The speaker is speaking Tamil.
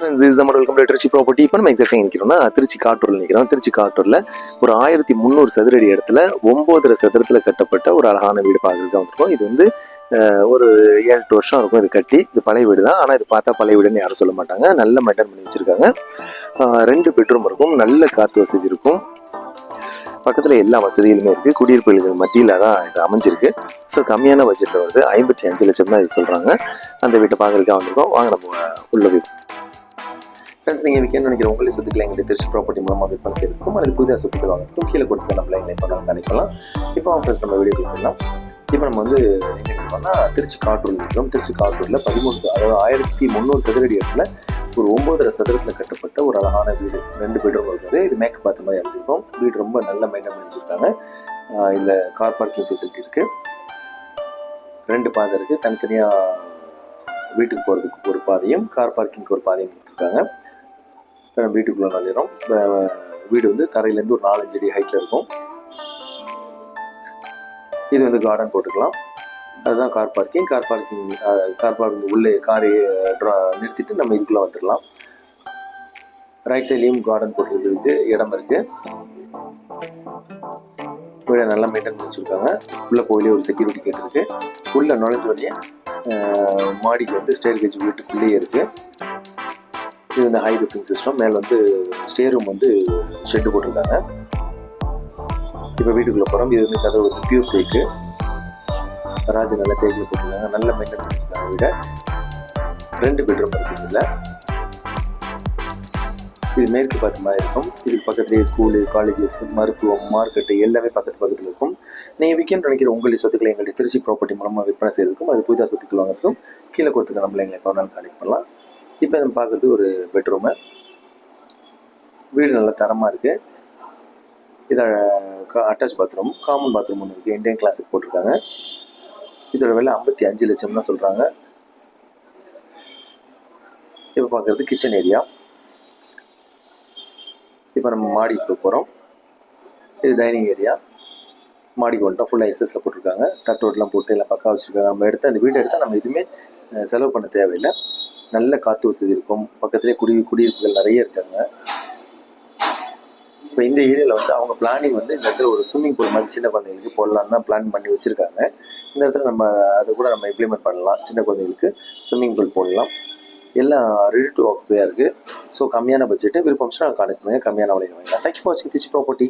ஃப்ரெண்ட்ஸ், இஸ் நம்ம வெல்கம் டு திருச்சி ப்ராப்பர்ட்டி. இப்போ நம்ம எக்ஸாக்டாக நிற்கிறோம்னா திருச்சி காட்டூரில் நிற்கிறோம். திருச்சி காட்டூரில் ஒரு 1300 சதுரடி இடத்துல 9 சதுரத்தில் கட்டப்பட்ட ஒரு அழகான வீடு பார்க்குறதுக்கு வந்திருக்கோம். இது வந்து ஒரு 7-8 வருஷம் இருக்கும் இது கட்டி. இது பழைய வீடு தான், ஆனால் இது பார்த்தா பழைய வீடுன்னு யாரும் சொல்ல மாட்டாங்க. நல்ல மெயின்டைன் பண்ணி வச்சுருக்காங்க. 2 பெட்ரூம் இருக்கும், நல்ல காற்று வசதி இருக்கும். பக்கத்தில் எல்லா வசதிகளுமே இருக்குது. குடியிருப்புகளுக்கு மத்தியில் தான் இது அமைஞ்சிருக்கு. ஸோ கம்மியான பட்ஜெட்டில் வருது. 55 லட்சம் தான் இது சொல்கிறாங்க. அந்த வீட்டை பார்க்குறதுக்காக வந்திருக்கோம். வாங்க நம்ம உள்ள வீடு. ஃப்ரெண்ட்ஸ், நீங்கள் விற்கணும்னு நினைக்கிற உங்களே சொத்துக்களை எங்களுக்கு திருச்சி ப்ராப்பர்ட்டி மூலமாக விற்பனை செய்யறதுக்கும் அல்லது புதிய சொத்துக்கள் வாங்குறதுக்கும் கீழே கொடுத்து நம்மளை எங்களை பண்ணலாம் நினைக்கலாம். இப்போ ஃப்ரெண்ட்ஸ் நம்ம வீடியோ கொடுத்துடலாம். இப்போ நம்ம வந்து எங்கே இருக்கோம்னா திருச்சி காட்டூரில் இருக்கிறோம். திருச்சி காட்டூரில் 1300 சதுரடி இடத்துல ஒரு 9 சதுரத்தில் கட்டப்பட்ட ஒரு அழகான வீடு. 2 பெட்ரூம் இருக்குது. இது மேற்கு பார்த்த மாதிரி அமைஞ்சிருக்கும். வீடு ரொம்ப நல்ல மெயின்டைன் பண்ணி வச்சுருக்காங்க. இதில் கார் பார்க்கிங் ஃபெசிலிட்டி இருக்குது. 2 பாதை இருக்குது. தனித்தனியாக வீட்டுக்கு போகிறதுக்கு ஒரு பாதையும் கார் பார்க்கிங்க்கு ஒரு பாதையும் கொடுத்துருக்காங்க. வீட்டுக்குள்ளே நுழையிறோம். வீடு வந்து தரையிலேருந்து ஒரு 4-5 அடி ஹைட்டில் இருக்கும். இது வந்து கார்டன் போட்டுக்கலாம். அதுதான் கார் பார்க்கிங் உள்ளே காரை நிறுத்திட்டு நம்ம இதுக்குள்ளே வந்துடலாம். ரைட் சைட்லேயும் கார்டன் போட்டுறதுக்கு இடம் இருக்குது. வீடை நல்லா மெயின்டைன் பண்ணி வச்சுருக்காங்க. உள்ளே போயிலே ஒரு செக்யூரிட்டி கேட் இருக்குது. உள்ளே நுழைஞ்சோடனே மாடிக்கு வந்து ஸ்டேர் கேஜ் வீட்டுக்குள்ளேயே இருக்குது. இது வந்து ஹை லிஃப்டிங் சிஸ்டம். மேலே வந்து ஸ்டே ரூம் வந்து ஷெட்டு போட்டிருக்காங்க. இப்போ வீட்டுக்குள்ளே போகிறோம். இது வந்து கதவு வந்து பியூர் தேக்கு. ராஜ நல்ல தேக்கில் போட்டிருக்காங்க. நல்ல மெயின்டைன் பண்ணியிருக்காங்க வீடை. 2 பெட்ரூம் இருக்குது இதில். இது மேற்கு பார்த்த மாதிரி இருக்கும். இதுக்கு பக்கத்துலேயே ஸ்கூலு, காலேஜஸ், மருத்துவம், மார்க்கெட்டு எல்லாமே பக்கத்தில் இருக்கும். நீங்கள் விற்கணும்னு நினைக்கிற உங்களுடைய சொத்துக்களை எங்களுடைய திருச்சி ப்ராப்பர்ட்டி மூலமாக விற்பனை செய்யறதுக்கும் அது புதிதாக சொத்துக்கள் வாங்குறதுக்கும் கீழே கொடுத்துக்க நம்மளை எங்களை எப்போ நாள் கான்டெக்ட் பண்ணலாம். இப்போ நம்ம பார்க்குறது ஒரு பெட்ரூமு. வீடு நல்ல தரமாக இருக்குது. இதை அட்டாச் பாத்ரூம், காமன் பாத்ரூம் ஒன்று இருக்குது. இண்டியன் கிளாஸுக்கு போட்டிருக்காங்க. இதோட விலை 55 லட்சம் தான் சொல்கிறாங்க. இப்போ பார்க்குறது கிச்சன் ஏரியா. இப்போ நம்ம மாடிக்கு போகிறோம். இது டைனிங் ஏரியா. மாடிக்கு வந்துட்டோம். ஃபுல்லாக எஸ்எஸ்ல போட்டிருக்காங்க. தட்டோட்டெலாம் போட்டு எல்லாம் பக்கா வச்சுருக்காங்க. நம்ம அந்த வீடு எடுத்தால் நம்ம எதுவுமே செலவு பண்ண தேவையில்லை. நல்ல காற்று வசதி இருக்கும். பக்கத்துலேயே குடியிருப்புகள் நிறைய இருக்காங்க. இப்போ இந்த ஏரியாவில் வந்து அவங்க பிளானிங் வந்து இந்த இடத்துல ஒரு ஸ்விம்மிங் பூல் மாதிரி சின்ன குழந்தைங்களுக்கு போடலான்னு தான் பிளான் பண்ணி வச்சுருக்காங்க. இந்த இடத்துல நம்ம அதை கூட நம்ம இம்ப்ளிமெண்ட் பண்ணலாம். சின்ன குழந்தைங்களுக்கு ஸ்விம்மிங் பூல் போடலாம். எல்லாம் ரெடி டு ஆக்குபையாக இருக்குது. ஸோ கம்மியான பட்ஜெட்டு விருப்பம்னா கான்டெக்ட் பண்ணுங்கள். கம்மியான விலையில் வாங்கலாம். தேங்க்யூ ஃபார் வாட்சிங் திருச்சி ப்ராப்பர்ட்டி.